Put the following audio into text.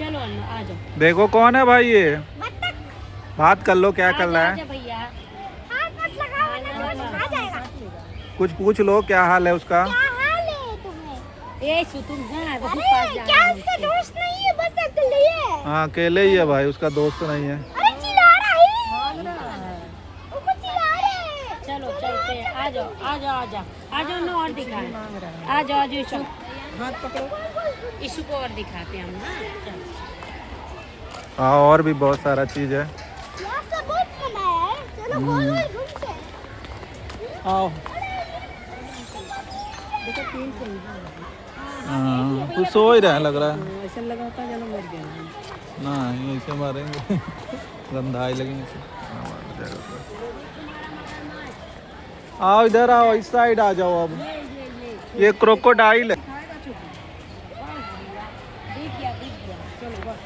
चलो अन्नू आ जाओ। देखो कौन है भाई ये, बात कर लो क्या कर रहा है। भैया कुछ पूछ लो क्या हाल है उसका। ये तुम क्या उसका दोस्त नहीं है, बस अकेले है। हाँ अकेले ही है भाई, उसका दोस्त नहीं है। अरे चिल्ला रहा है, उसको चिल्ला रहे हैं। चलो चलते हैं, आ जाओ आ जाओ आ जाओ आ जाओ ना, और दिखाएं। आ जाओ आ जाओ ईशु, हाथ पकड़ो, ईशु को और दिखाते हैं हम ना। चलो हाँ और भी बहुत सारा चीज है। यहाँ से बहुत बनाया है, चलो गोल गोल घूमते हैं। आओ। देखो 3 से हाँ कुछ सो ही रहा है लग रहा है। ऐसा लगा था जन्म मर गया ना ऐसे मारेंगे गंधाई लगेंगे। हाँ, मार जाएगा। आओ इधर आओ, इस साइड आ जाओ। अब ये क्रोकोडाइल है। दिख गया चलो बस।